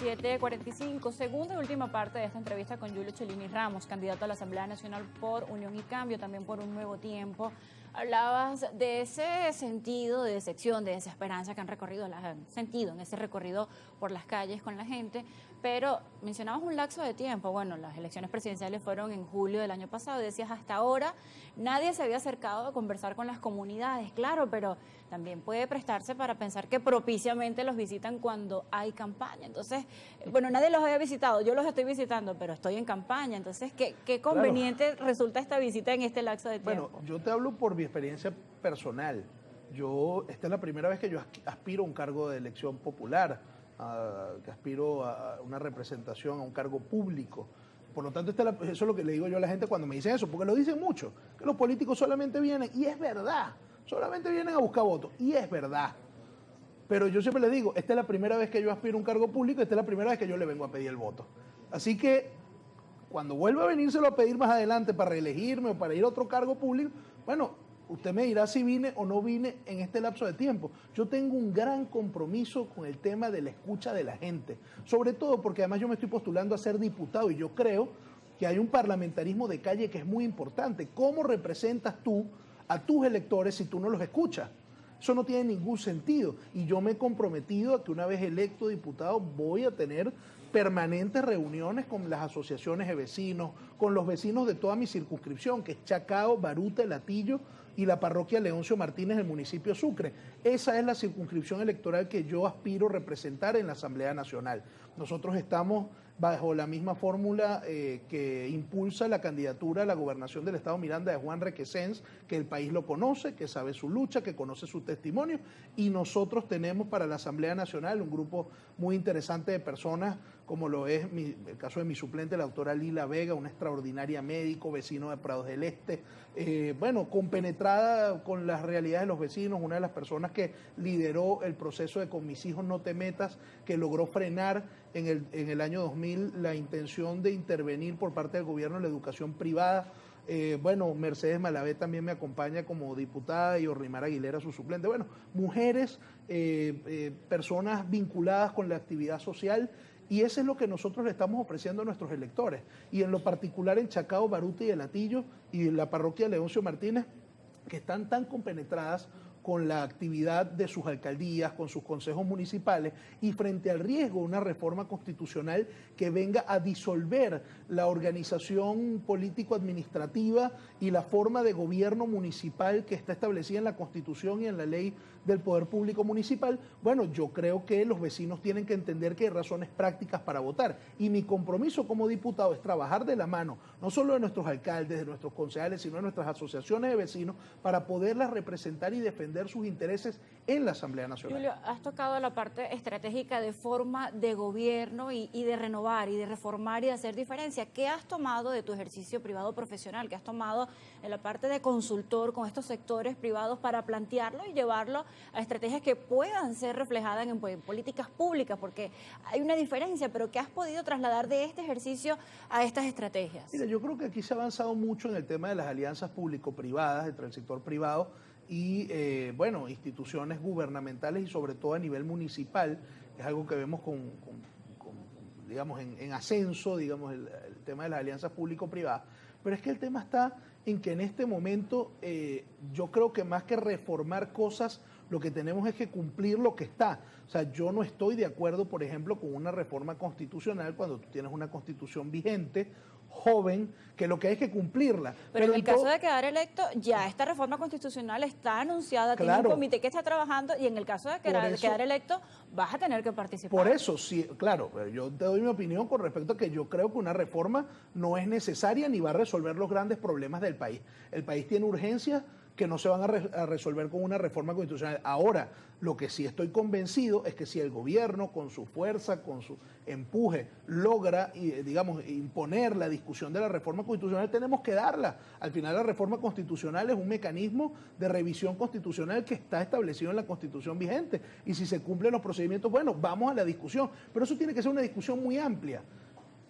7:45, segunda y última parte de esta entrevista con Julio Chelini Ramos, candidato a la Asamblea Nacional por Unión y Cambio, también por Un Nuevo Tiempo. Hablabas de ese sentido de decepción, de desesperanza que han sentido en ese recorrido por las calles con la gente, pero mencionabas un lapso de tiempo. Bueno, las elecciones presidenciales fueron en julio del año pasado y decías hasta ahora nadie se había acercado a conversar con las comunidades, claro, pero también puede prestarse para pensar que propiciamente los visitan cuando hay campaña. Entonces, bueno, nadie los había visitado, yo los estoy visitando, pero estoy en campaña. Entonces, ¿qué conveniente resulta esta visita en este lapso de tiempo? Bueno, yo te hablo por mi experiencia personal. Esta es la primera vez que yo aspiro a un cargo de elección popular, que aspiro a una representación, a un cargo público. Por lo tanto, eso es lo que le digo yo a la gente cuando me dicen eso, porque lo dicen mucho, que los políticos solamente vienen, y es verdad, solamente vienen a buscar votos, y es verdad. Pero yo siempre les digo, esta es la primera vez que yo aspiro a un cargo público, esta es la primera vez que yo le vengo a pedir el voto. Así que, cuando vuelva a venírselo a pedir más adelante para reelegirme o para ir a otro cargo público, bueno, usted me dirá si vine o no vine en este lapso de tiempo. Yo tengo un gran compromiso con el tema de la escucha de la gente, sobre todo porque además yo me estoy postulando a ser diputado y yo creo que hay un parlamentarismo de calle que es muy importante. ¿Cómo representas tú a tus electores si tú no los escuchas? Eso no tiene ningún sentido y yo me he comprometido a que una vez electo diputado voy a tener permanentes reuniones con las asociaciones de vecinos, con los vecinos de toda mi circunscripción, que es Chacao, Baruta, El Hatillo y la parroquia Leoncio Martínez del municipio de Sucre. Esa es la circunscripción electoral que yo aspiro a representar en la Asamblea Nacional. Nosotros estamos bajo la misma fórmula que impulsa la candidatura a la gobernación del Estado Miranda de Juan Requesens, que el país lo conoce, que sabe su lucha, que conoce su testimonio, y nosotros tenemos para la Asamblea Nacional un grupo muy interesante de personas, como lo es el caso de mi suplente, la doctora Lila Vega, una extraordinaria médico, vecino de Prados del Este, compenetrada con las realidades de los vecinos, una de las personas que lideró el proceso de Con mis hijos no te metas, que logró frenar en el año 2000 la intención de intervenir por parte del gobierno en la educación privada. Mercedes Malavé también me acompaña como diputada y Orlimar Aguilera su suplente. Bueno, mujeres, personas vinculadas con la actividad social, y eso es lo que nosotros le estamos ofreciendo a nuestros electores. Y en lo particular en Chacao, Baruta y El Hatillo y en la parroquia Leoncio Martínez, que están tan compenetradas con la actividad de sus alcaldías, con sus consejos municipales, y frente al riesgo de una reforma constitucional que venga a disolver la organización político-administrativa y la forma de gobierno municipal que está establecida en la Constitución y en la ley del Poder Público Municipal. Bueno, yo creo que los vecinos tienen que entender que hay razones prácticas para votar, y mi compromiso como diputado es trabajar de la mano, no solo de nuestros alcaldes, de nuestros concejales, sino de nuestras asociaciones de vecinos, para poderlas representar y defender sus intereses en la Asamblea Nacional. Julio, has tocado la parte estratégica de forma de gobierno y de renovar y de reformar y de hacer diferencia. ¿Qué has tomado de tu ejercicio privado profesional? ¿Qué has tomado en la parte de consultor con estos sectores privados para plantearlo y llevarlo a estrategias que puedan ser reflejadas en políticas públicas? Porque hay una diferencia, pero ¿qué has podido trasladar de este ejercicio a estas estrategias? Mira, yo creo que aquí se ha avanzado mucho en el tema de las alianzas público-privadas entre el sector privado y instituciones gubernamentales, y sobre todo a nivel municipal. Es algo que vemos digamos, en ascenso, digamos, el tema de las alianzas público-privadas. Pero es que el tema está en que en este momento yo creo que más que reformar cosas, lo que tenemos es que cumplir lo que está. O sea, yo no estoy de acuerdo, por ejemplo, con una reforma constitucional cuando tú tienes una constitución vigente, joven, que lo que hay es que cumplirla. Pero en el caso de quedar electo, ya esta reforma constitucional está anunciada, tiene un comité que está trabajando, y en el caso de quedar electo, vas a tener que participar. Por eso, sí, claro, yo te doy mi opinión con respecto a que yo creo que una reforma no es necesaria ni va a resolver los grandes problemas del país. El país tiene urgencias que no se van a resolver con una reforma constitucional. Ahora, lo que sí estoy convencido es que si el gobierno, con su fuerza, con su empuje, logra, imponer la discusión de la reforma constitucional, tenemos que darla. Al final, la reforma constitucional es un mecanismo de revisión constitucional que está establecido en la Constitución vigente. Y si se cumplen los procedimientos, bueno, vamos a la discusión. Pero eso tiene que ser una discusión muy amplia,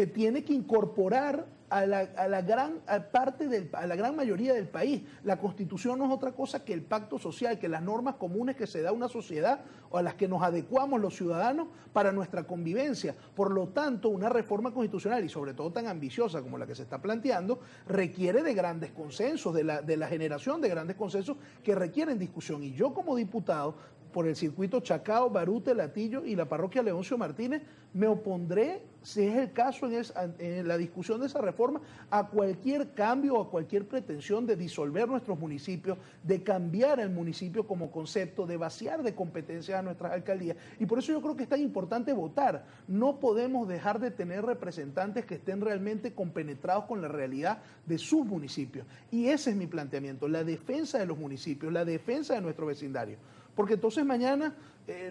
que tiene que incorporar a la gran mayoría del país. La Constitución no es otra cosa que el pacto social, que las normas comunes que se da una sociedad o a las que nos adecuamos los ciudadanos para nuestra convivencia. Por lo tanto, una reforma constitucional, y sobre todo tan ambiciosa como la que se está planteando, requiere de grandes consensos, de la generación de grandes consensos que requieren discusión. Y yo, como diputado, por el circuito Chacao, Baruta, Latillo y la parroquia Leoncio Martínez, me opondré, si es el caso en la discusión de esa reforma, a cualquier cambio o a cualquier pretensión de disolver nuestros municipios, de cambiar el municipio como concepto, de vaciar de competencias a nuestras alcaldías. Y por eso yo creo que es tan importante votar. No podemos dejar de tener representantes que estén realmente compenetrados con la realidad de sus municipios. Y ese es mi planteamiento, la defensa de los municipios, la defensa de nuestro vecindario. Porque entonces mañana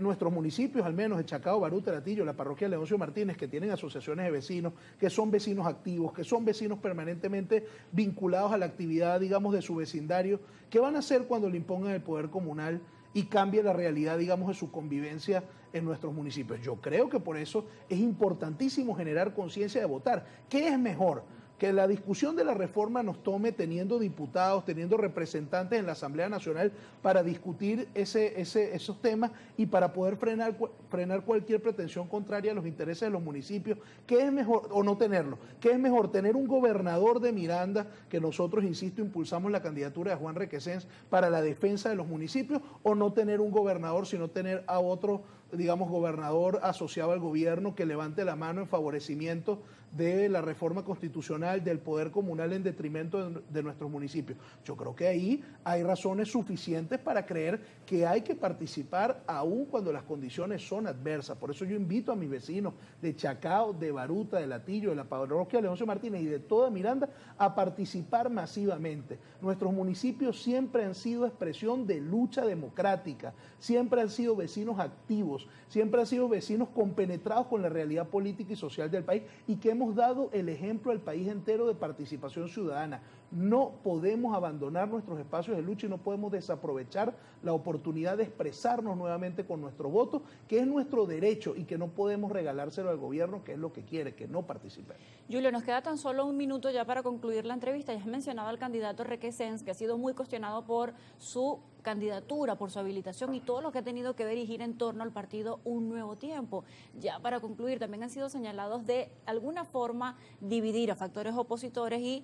nuestros municipios, al menos el Chacao, Baruta, Latillo, la parroquia Leoncio Martínez, que tienen asociaciones de vecinos, que son vecinos activos, que son vecinos permanentemente vinculados a la actividad, digamos, de su vecindario, ¿qué van a hacer cuando le impongan el poder comunal y cambie la realidad, digamos, de su convivencia en nuestros municipios? Yo creo que por eso es importantísimo generar conciencia de votar. ¿Qué es mejor? Que la discusión de la reforma nos tome teniendo diputados, teniendo representantes en la Asamblea Nacional para discutir esos temas y para poder frenar cualquier pretensión contraria a los intereses de los municipios. ¿Qué es mejor, o no tenerlo? ¿Qué es mejor, tener un gobernador de Miranda, que nosotros, insisto, impulsamos la candidatura de Juan Requesens para la defensa de los municipios, o no tener un gobernador, sino tener a otro, digamos, gobernador asociado al gobierno que levante la mano en favorecimiento de la reforma constitucional, del poder comunal en detrimento de nuestros municipios? Yo creo que ahí hay razones suficientes para creer que hay que participar aún cuando las condiciones son adversas. Por eso yo invito a mis vecinos de Chacao, de Baruta, de Latillo, de la parroquia Leoncio Martínez y de toda Miranda a participar masivamente. Nuestros municipios siempre han sido expresión de lucha democrática, siempre han sido vecinos activos, siempre han sido vecinos compenetrados con la realidad política y social del país, y que hemos dado el ejemplo al país entero de participación ciudadana. No podemos abandonar nuestros espacios de lucha y no podemos desaprovechar la oportunidad de expresarnos nuevamente con nuestro voto, que es nuestro derecho y que no podemos regalárselo al gobierno, que es lo que quiere, que no participemos. Julio, nos queda tan solo un minuto ya para concluir la entrevista. Ya has mencionado al candidato Requesens, que ha sido muy cuestionado por su candidatura, por su habilitación y todo lo que ha tenido que ver y gira en torno al partido Un Nuevo Tiempo. Ya para concluir, también han sido señalados de alguna forma dividir a factores opositores y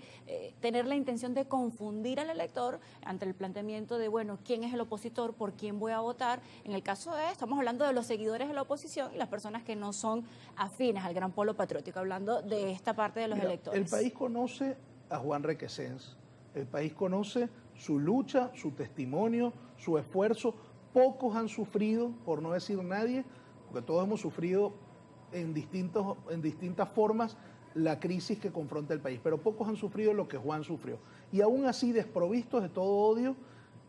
tener la intención de confundir al elector ante el planteamiento de, bueno, ¿quién es el opositor? ¿Por quién voy a votar? En el caso de, estamos hablando de los seguidores de la oposición y las personas que no son afines al gran polo patriótico, hablando de esta parte de los electores. El país conoce a Juan Requesens, el país conoce su lucha, su testimonio, su esfuerzo. Pocos han sufrido, por no decir nadie, porque todos hemos sufrido en distintas formas la crisis que confronta el país, pero pocos han sufrido lo que Juan sufrió. Y aún así, desprovistos de todo odio,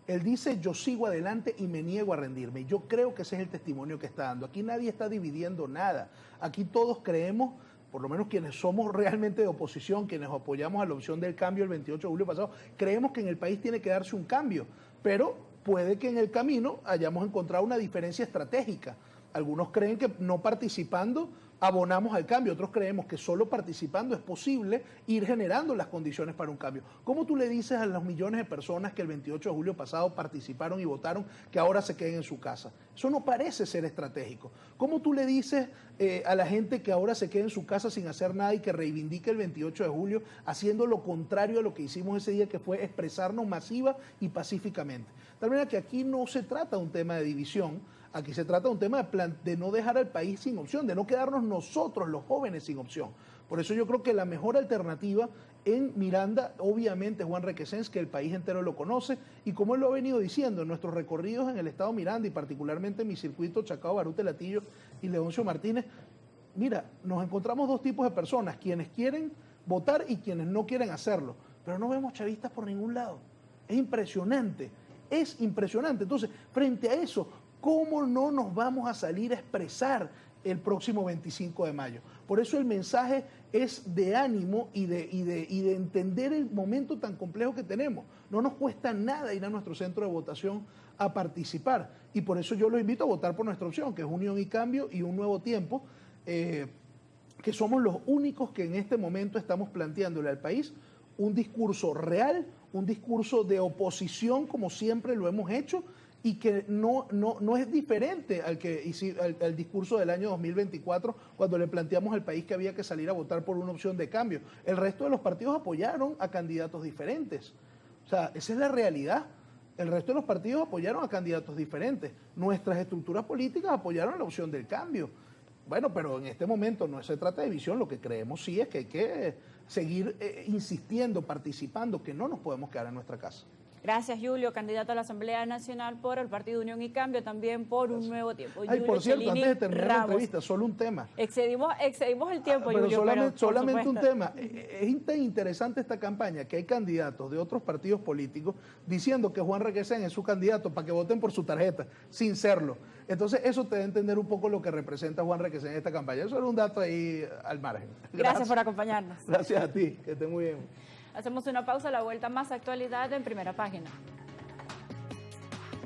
él dice: yo sigo adelante y me niego a rendirme. Yo creo que ese es el testimonio que está dando. Aquí nadie está dividiendo nada. Aquí todos creemos, por lo menos quienes somos realmente de oposición, quienes apoyamos a la opción del cambio el 28 de julio pasado, creemos que en el país tiene que darse un cambio, pero puede que en el camino hayamos encontrado una diferencia estratégica. Algunos creen que no participando abonamos al cambio, otros creemos que solo participando es posible ir generando las condiciones para un cambio. ¿Cómo tú le dices a los millones de personas que el 28 de julio pasado participaron y votaron que ahora se queden en su casa? Eso no parece ser estratégico. ¿Cómo tú le dices a la gente que ahora se quede en su casa sin hacer nada y que reivindique el 28 de julio haciendo lo contrario a lo que hicimos ese día, que fue expresarnos masiva y pacíficamente? Tal manera que aquí no se trata de un tema de división. Aquí se trata de un tema de no dejar al país sin opción, de no quedarnos nosotros, los jóvenes, sin opción. Por eso yo creo que la mejor alternativa en Miranda, obviamente, Juan Requesens, que el país entero lo conoce, y como él lo ha venido diciendo, en nuestros recorridos en el estado Miranda, y particularmente en mi circuito Chacao, Baruta, Latillo y Leoncio Martínez, mira, nos encontramos dos tipos de personas: quienes quieren votar y quienes no quieren hacerlo. Pero no vemos chavistas por ningún lado. Es impresionante, es impresionante. Entonces, frente a eso, ¿cómo no nos vamos a salir a expresar el próximo 25 de mayo? Por eso el mensaje es de ánimo y de entender el momento tan complejo que tenemos. No nos cuesta nada ir a nuestro centro de votación a participar. Y por eso yo los invito a votar por nuestra opción, que es Unión y Cambio y Un Nuevo Tiempo, que que somos los únicos que en este momento estamos planteándole al país un discurso real, un discurso de oposición como siempre lo hemos hecho y que no es diferente al discurso del año 2024 cuando le planteamos al país que había que salir a votar por una opción de cambio. El resto de los partidos apoyaron a candidatos diferentes. O sea, esa es la realidad. El resto de los partidos apoyaron a candidatos diferentes. Nuestras estructuras políticas apoyaron la opción del cambio. Bueno, pero en este momento no se trata de división, lo que creemos sí es que hay que seguir insistiendo, participando, que no nos podemos quedar en nuestra casa. Gracias, Julio, candidato a la Asamblea Nacional por el Partido Unión y Cambio, también por un nuevo tiempo. Ay, por cierto, Cellini antes de terminar Ramos. la entrevista, solo un tema. Excedimos el tiempo, Pero Julio, solamente un tema. Es tan interesante esta campaña que hay candidatos de otros partidos políticos diciendo que Juan Requesén es su candidato para que voten por su tarjeta, sin serlo. Entonces, eso te da a entender un poco lo que representa Juan Requesén en esta campaña. Eso era un dato ahí al margen. Gracias por acompañarnos. Gracias a ti, que esté muy bien. Hacemos una pausa, a la vuelta más actualidad en Primera Página.